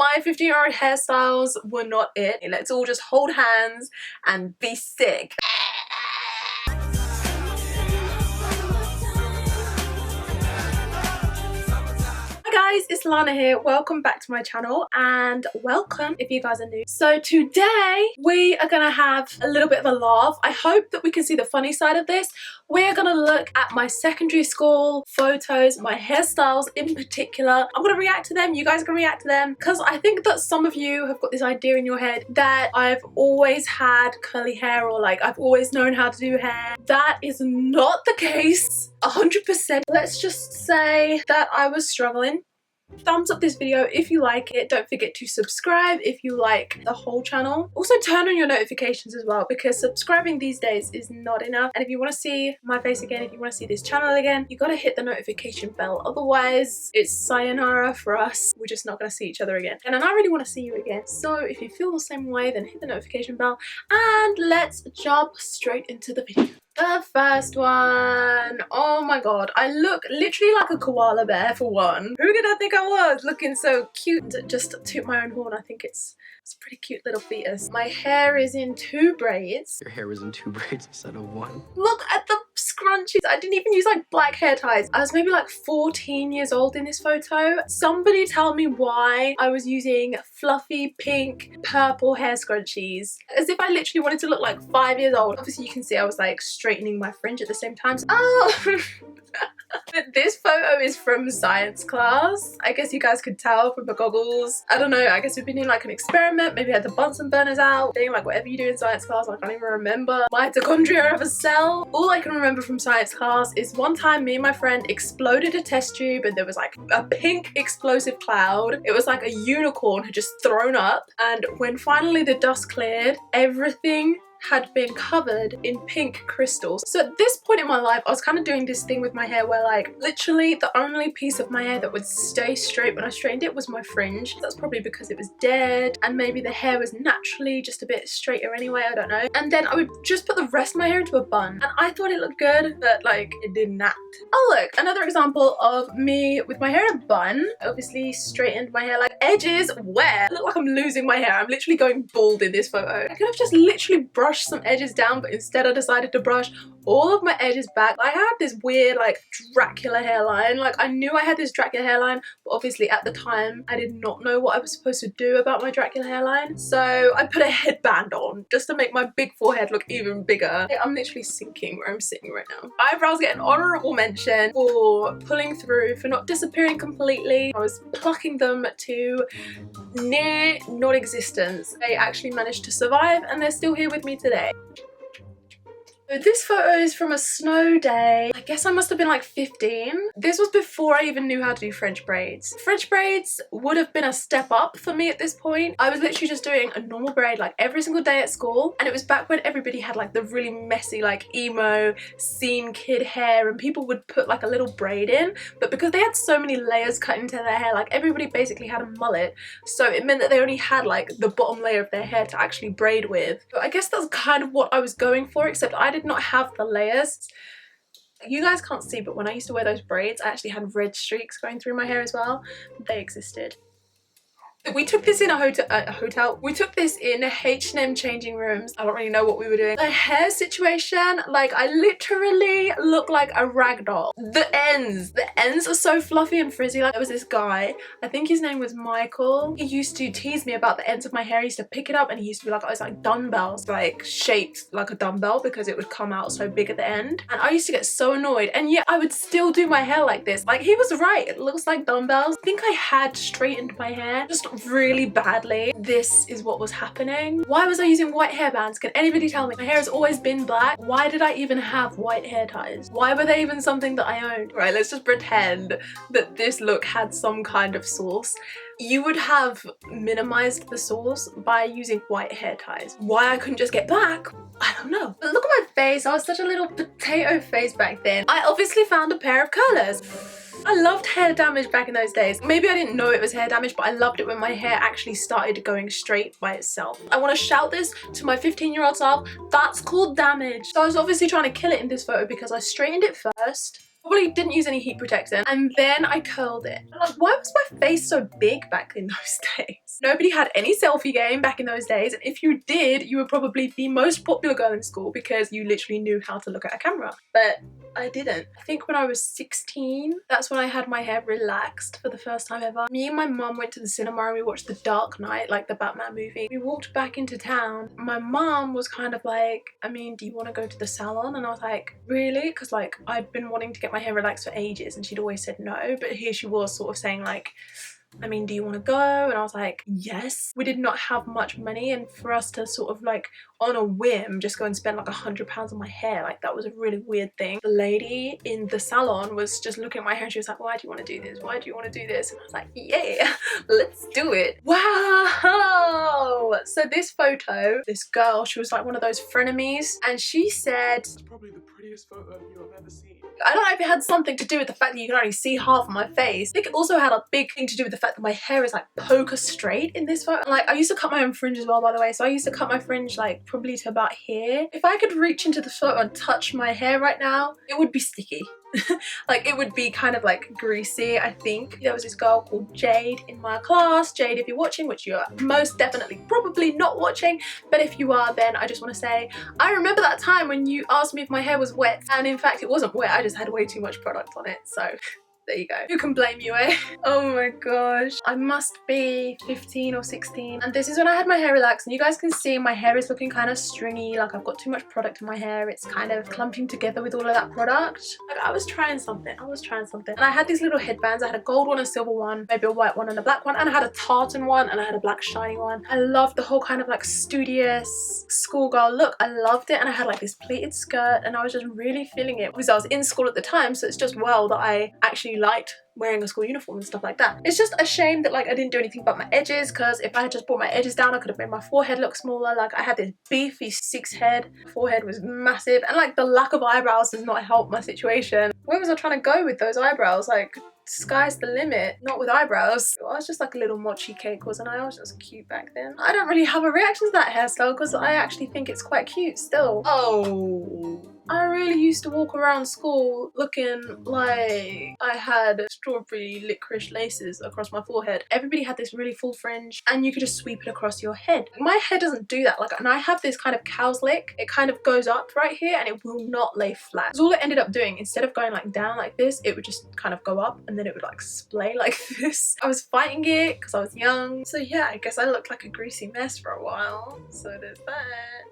My 15-year-old hairstyles were not it. Let's all just hold hands and be sick. Hi guys, it's Lana here. Welcome back to my channel and welcome if you guys are new. So today we are gonna have a little bit of a laugh. I hope that we can see the funny side of this. We're gonna look at my secondary school photos, my hairstyles in particular. I'm gonna react to them, you guys are gonna react to them, because I think that some of you have got this idea in your head that I've always had curly hair, or like I've always known how to do hair. That is not the case. 100%. Let's just say that I was struggling. Thumbs up this video if you like it. Don't forget to subscribe if you like the whole channel. Also turn on your notifications as well, because subscribing these days is not enough. And if you want to see my face again, if you want to see this channel again, you gotta hit the notification bell. Otherwise it's sayonara for us. We're just not gonna see each other again, and I really want to see you again. So if you feel the same way, then hit the notification bell and let's jump straight into the video. The first one, oh my god, I look literally like a koala bear for one. Who did I think I was? Looking so cute. Just to toot my own horn, I think it's a pretty cute little fetus. My hair is in 2 braids. Your hair was in 2 braids instead of 1. Look at the scrunchies. I didn't even use like black hair ties. I was maybe like 14 years old in this photo. Somebody tell me why I was using fluffy pink purple hair scrunchies, as if I literally wanted to look like 5 years old. Obviously you can see I was like straightening my fringe at the same time. Oh! But this photo is from science class. I guess you guys could tell from the goggles. I don't know, I guess we've been doing like an experiment. Maybe I had the Bunsen burners out. Doing like whatever you do in science class. I can't even remember mitochondria of a cell. All I can remember from science class is one time me and my friend exploded a test tube and there was like a pink explosive cloud. It was like a unicorn had just thrown up, and when finally the dust cleared, everything had been covered in pink crystals. So at this point in my life, I was kind of doing this thing with my hair where like literally the only piece of my hair that would stay straight when I straightened it was my fringe. That's probably because it was dead, and maybe the hair was naturally just a bit straighter anyway, I don't know. And then I would just put the rest of my hair into a bun, and I thought it looked good, but like it did not. Oh look, another example of me with my hair in a bun. I obviously straightened my hair like edges where I look like I'm losing my hair. I'm literally going bald in this photo. I could have just literally brushed some edges down, but instead I decided to brush all of my edges back. I had this weird like Dracula hairline. Like I knew I had this Dracula hairline, but obviously at the time I did not know what I was supposed to do about my Dracula hairline. So I put a headband on just to make my big forehead look even bigger. I'm literally sinking where I'm sitting right now. Eyebrows get an honorable mention for pulling through, for not disappearing completely. I was plucking them to near non-existence. They actually managed to survive and they're still here with me today. So this photo is from a snow day. I guess I must have been like 15. This was before I even knew how to do French braids. French braids would have been a step up for me at this point. I was literally just doing a normal braid like every single day at school, and it was back when everybody had like the really messy like emo scene kid hair, and people would put like a little braid in, but because they had so many layers cut into their hair, like everybody basically had a mullet, so it meant that they only had like the bottom layer of their hair to actually braid with. So I guess that's kind of what I was going for, except I did not have the layers. You guys can't see, but when I used to wear those braids, I actually had red streaks going through my hair as well. They existed. We took this in a hotel. We took this in H&M changing rooms. I don't really know what we were doing. The hair situation, like I literally look like a rag doll. The ends are so fluffy and frizzy. Like there was this guy, I think his name was Michael. He used to tease me about the ends of my hair. He used to pick it up and he used to be like, oh, it's like dumbbells, like shaped like a dumbbell because it would come out so big at the end. And I used to get so annoyed, and yet I would still do my hair like this. Like he was right, it looks like dumbbells. I think I had straightened my hair just really badly. This is what was happening. Why was I using white hairbands? Can anybody tell me? My hair has always been black. Why did I even have white hair ties? Why were they even something that I owned? Right, let's just pretend that this look had some kind of source. You would have minimized the source by using white hair ties. Why I couldn't just get black, I don't know. But look at my face. I was such a little potato face back then. I obviously found a pair of curlers. I loved hair damage back in those days. Maybe I didn't know it was hair damage, but I loved it when my hair actually started going straight by itself. I want to shout this to my 15-year-old self. That's called damage. So I was obviously trying to kill it in this photo because I straightened it first. Probably didn't use any heat protectant, and then I curled it. Like, why was my face so big back in those days? Nobody had any selfie game back in those days, and if you did, you were probably the most popular girl in school because you literally knew how to look at a camera. But I didn't. I think when I was 16, that's when I had my hair relaxed for the first time ever. Me and my mum went to the cinema and we watched The Dark Knight, like the Batman movie. We walked back into town. My mum was kind of like, I mean, do you want to go to the salon? And I was like, really? Because like I'd been wanting to get my hair relaxed for ages and she'd always said no, but here she was sort of saying like, I mean, do you want to go? And I was like, yes. We did not have much money, and for us to sort of like on a whim just go and spend like £100 on my hair, like that was a really weird thing. The lady in the salon was just looking at my hair and she was like, why do you want to do this? Why do you want to do this? And I was like, yeah, let's do it. Wow. So this photo, this girl, she was like one of those frenemies, and she said, It's probably the prettiest photo you have ever seen. I don't know if it had something to do with the fact that you can only see half of my face. I think it also had a big thing to do with the fact that my hair is like poker straight in this photo. Like I used to cut my own fringe as well, by the way. So I used to cut my fringe like probably to about here. If I could reach into the photo and touch my hair right now, it would be sticky. Like it would be kind of like greasy. I think there was this girl called Jade in my class. Jade, if you're watching, which you're most definitely probably not watching, but if you are, then I just want to say I remember that time when you asked me if my hair was wet, and in fact it wasn't wet. I just had way too much product on it, so there you go. Who can blame you, eh? Oh my gosh. I must be 15 or 16. And this is when I had my hair relaxed. And you guys can see my hair is looking kind of stringy. Like I've got too much product in my hair. It's kind of clumping together with all of that product. Like I was trying something. And I had these little headbands. I had a gold one, a silver one, maybe a white one and a black one. And I had a tartan one and I had a black shiny one. I loved the whole kind of like studious schoolgirl look. I loved it. And I had like this pleated skirt and I was just really feeling it because I was in school at the time. So it's just well that I actually liked wearing a school uniform and stuff like that. It's just a shame that like I didn't do anything about my edges, because if I had just brought my edges down I could have made my forehead look smaller. Like I had this beefy 6 head, forehead was massive, and like the lack of eyebrows does not help my situation. Where was I trying to go with those eyebrows? Like sky's the limit, not with eyebrows. I was just like a little mochi cake, wasn't I? I was just cute back then. I don't really have a reaction to that hairstyle because I actually think it's quite cute still. Oh, I really used to walk around school looking like I had strawberry licorice laces across my forehead. Everybody had this really full fringe and you could just sweep it across your head. My hair doesn't do that. Like, and I have this kind of cow's lick. It kind of goes up right here and it will not lay flat. So all it ended up doing, instead of going like down like this, it would just kind of go up and then it would like splay like this. I was fighting it because I was young. So yeah, I guess I looked like a greasy mess for a while. So there's that.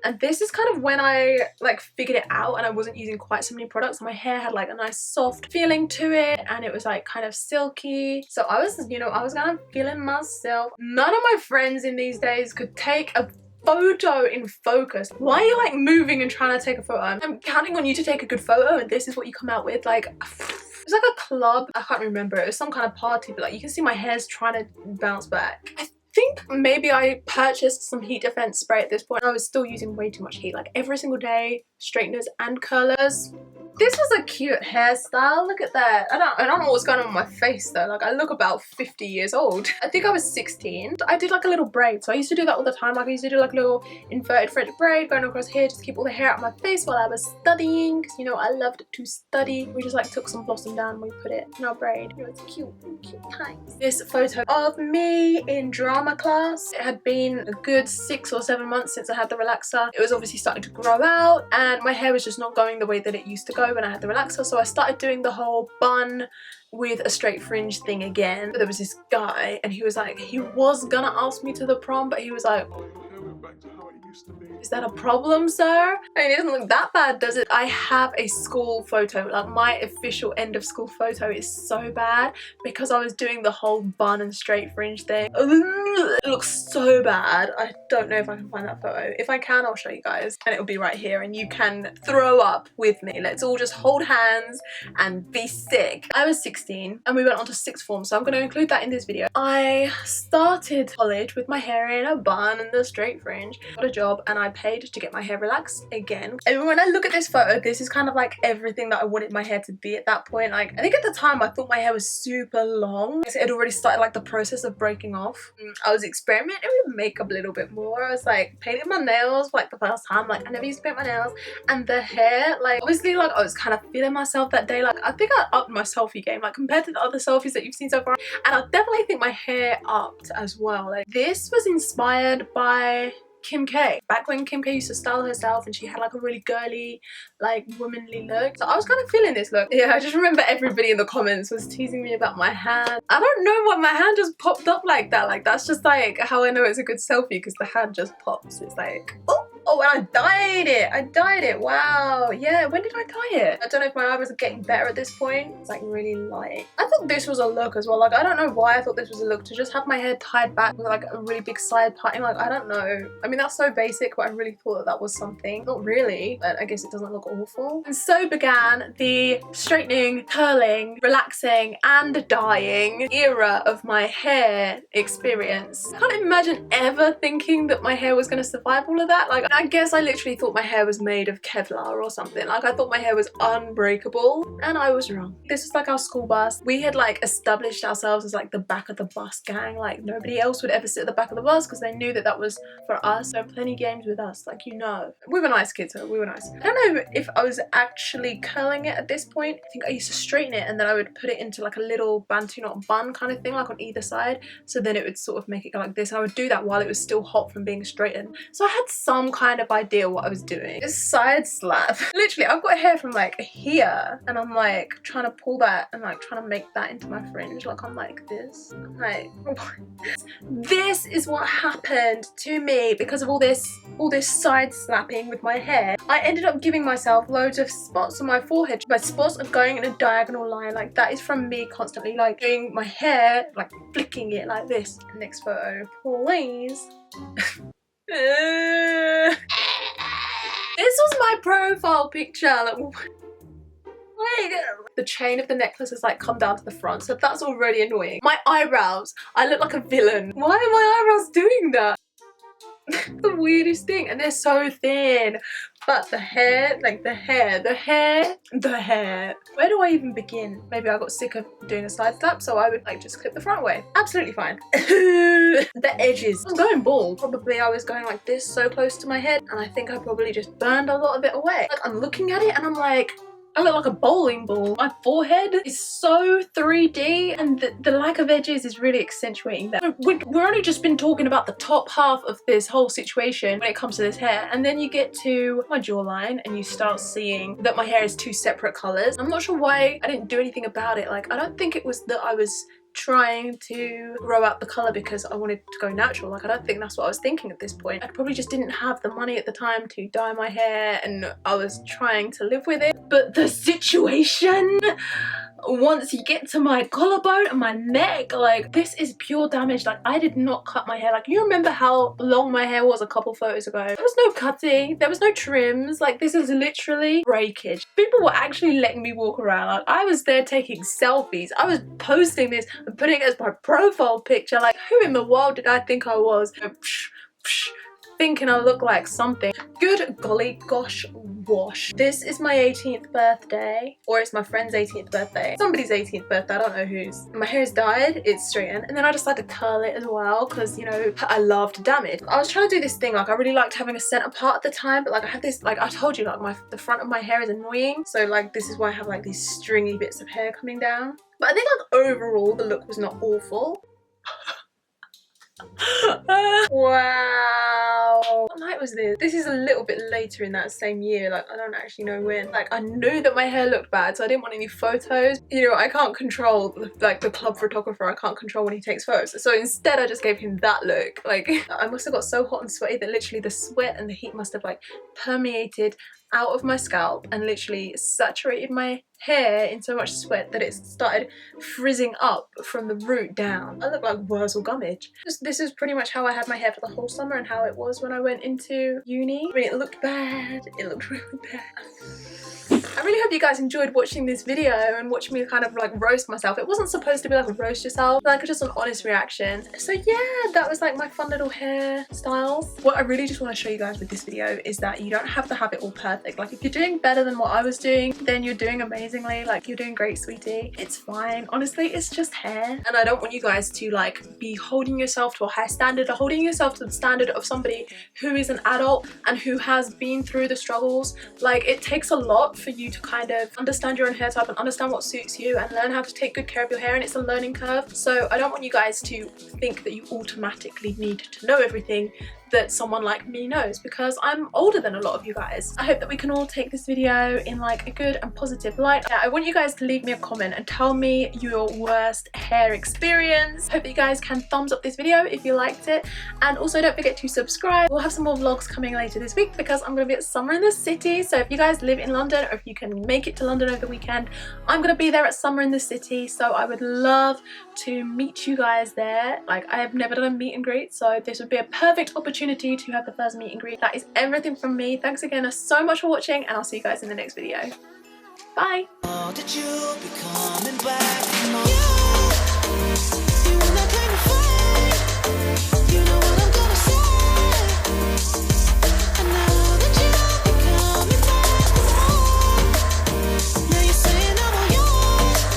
And this is kind of when I like figured it out and I wasn't using quite so many products. My hair had like a nice soft feeling to it and it was like kind of silky. So I was, you know, I was kind of feeling myself. None of my friends in these days could take a photo in focus. Why are you like moving and trying to take a photo? I'm counting on you to take a good photo and this is what you come out with. Like, it was like a club. I can't remember. It was some kind of party, but like you can see my hair's trying to bounce back. I think maybe I purchased some heat defense spray at this point. I was still using way too much heat, like every single day, straighteners and curlers. This was a cute hairstyle. Look at that. I don't know what's going on with my face though. Like I look about 50 years old. I think I was 16. I did like a little braid. So I used to do that all the time. Like I used to do like a little inverted French braid going across here just to keep all the hair out of my face while I was studying. Because you know I loved to study. We just like took some blossom down and we put it in our braid. It was cute times. This photo of me in drama class. It had been a good 6 or 7 months since I had the relaxer. It was obviously starting to grow out and my hair was just not going the way that it used to go when I had the relaxer, so I started doing the whole bun with a straight fringe thing again. But there was this guy and he was like, he was gonna ask me to the prom, but he was like, back to how it used to be. Is that a problem, sir? I mean, it doesn't look that bad, does it? I have a school photo, like my official end of school photo is so bad because I was doing the whole bun and straight fringe thing. It looks so bad. I don't know if I can find that photo. If I can, I'll show you guys and it'll be right here and you can throw up with me. Let's all just hold hands and be sick. I was 16 and we went on to 6th form, so I'm going to include that in this video. I started college with my hair in a bun and the straight fringe. Got a job job and I paid to get my hair relaxed again. And when I look at this photo, this is kind of like everything that I wanted my hair to be at that point. Like, I think at the time I thought my hair was super long. It had already started like the process of breaking off. I was experimenting with makeup a little bit more. I was like painting my nails for like the first time. Like, I never used to paint my nails. And the hair, like, obviously, like, I was kind of feeling myself that day. Like, I think I upped my selfie game, like, compared to the other selfies that you've seen so far. And I definitely think my hair upped as well. Like, this was inspired by Kim K. Back when Kim K used to style herself and she had like a really girly, like womanly look. So I was kind of feeling this look. Yeah, I just remember everybody in the comments was teasing me about my hand. I don't know why my hand just popped up like that. Like, that's just like how I know it's a good selfie, because the hand just pops. It's like, oh, and I dyed it. I dyed it. Wow. Yeah, when did I dye it? I don't know if my eyebrows are getting better at this point. It's like really light. I thought this was a look as well. Like, I don't know why I thought this was a look, to just have my hair tied back with like a really big side parting. Like, I don't know. I mean, that's so basic, but I really thought that that was something. Not really, but I guess it doesn't look awful. And so began the straightening, curling, relaxing, and dyeing era of my hair experience. I can't imagine ever thinking that my hair was going to survive all of that. Like, I guess I literally thought my hair was made of Kevlar or something. Like, I thought my hair was unbreakable, and I was wrong. This was like our school bus. We had like established ourselves as like the back of the bus gang. Like, nobody else would ever sit at the back of the bus because they knew that that was for us. So plenty games with us, like, you know. We were nice kids, so we were nice. I don't know if I was actually curling it at this point. I think I used to straighten it and then I would put it into like a little bantu knot bun kind of thing, like on either side. So then it would sort of make it go like this. I would do that while it was still hot from being straightened. So I had some kind of idea what I was doing. This side slap. Literally, I've got hair from like here and I'm like trying to pull that and like trying to make that into my fringe. Like, I'm like this. I'm like, this is what happened to me because of all this side slapping with my hair. I ended up giving myself loads of spots on my forehead. My spots are going in a diagonal line. Like, that is from me constantly like doing my hair, like flicking it like this. Next photo, please. This was my profile picture. Like, the chain of the necklace has like come down to the front, so that's already annoying. My eyebrows, I look like a villain. Why are my eyebrows doing that? The weirdest thing, and they're so thin. But the hair, like the hair. Where do I even begin? Maybe I got sick of doing a side slap, so I would like just clip the front way. Absolutely fine. The edges. I'm going bald. Probably I was going like this, so close to my head, and I think I probably just burned a lot of it away. Like, I'm looking at it and I'm like, I look like a bowling ball. My forehead is so 3D, and the lack of edges is really accentuating that. We're only just been talking about the top half of this whole situation when it comes to this hair, and then you get to my jawline and you start seeing that my hair is two separate colors. I'm not sure why I didn't do anything about it. Like, I don't think it was that I was trying to grow out the color because I wanted to go natural. Like, I don't think that's what I was thinking at this point. I probably just didn't have the money at the time to dye my hair, and I was trying to live with it. But the situation, once you get to my collarbone and my neck, like, this is pure damage. Like, I did not cut my hair. Like, you remember how long my hair was a couple photos ago? There was no cutting, there was no trims. Like, this is literally breakage. People were actually letting me walk around. Like, I was there taking selfies. I was posting this and putting it as my profile picture. Like, who in the world did I think I was? Thinking I look like something. Good golly gosh wash. This is my 18th birthday, or it's my friend's 18th birthday. Somebody's 18th birthday, I don't know whose. My hair is dyed, it's straightened, and then I decided to curl it as well because, you know, I loved damage. I was trying to do this thing, like, I really liked having a center part at the time, but like, I have this, like I told you, like the front of my hair is annoying, so like this is why I have like these stringy bits of hair coming down. But I think like overall the look was not awful. Wow. What night was this? This is a little bit later in that same year. Like, I don't actually know when. Like, I knew that my hair looked bad, so I didn't want any photos. You know, I can't control like the club photographer. I can't control when he takes photos. So instead I just gave him that look. Like, I must have got so hot and sweaty that literally the sweat and the heat must have like permeated out of my scalp and literally saturated my hair in so much sweat that it started frizzing up from the root down. I look like Wurzel Gummidge. This is pretty much how I had my hair for the whole summer and how it was when I went into uni. I mean, it looked bad. It looked really bad. I really hope you guys enjoyed watching this video and watching me kind of like roast myself. It wasn't supposed to be like a roast yourself, like just an honest reaction. So yeah, that was like my fun little hairstyles. What I really just want to show you guys with this video is that you don't have to have it all perfect. Like if you're doing better than what I was doing, then you're doing amazingly. Like you're doing great, sweetie. It's fine. Honestly, it's just hair. And I don't want you guys to like be holding yourself to a high standard or holding yourself to the standard of somebody who is an adult and who has been through the struggles. Like it takes a lot for you to kind of understand your own hair type and understand what suits you and learn how to take good care of your hair, and it's a learning curve. So I don't want you guys to think that you automatically need to know everything that someone like me knows, because I'm older than a lot of you guys. I hope that we can all take this video in like a good and positive light. I want you guys to leave me a comment and tell me your worst hair experience. Hope that you guys can thumbs up this video if you liked it, and also don't forget to subscribe. We'll have some more vlogs coming later this week because I'm gonna be at Summer in the City. So if you guys live in London or if you can make it to London over the weekend, I'm gonna be there at Summer in the City. So I would love to meet you guys there. Like I have never done a meet and greet, so this would be a perfect opportunity to have the first meet and greet. That is everything from me. Thanks again so much for watching, and I'll see you guys in the next video. Bye.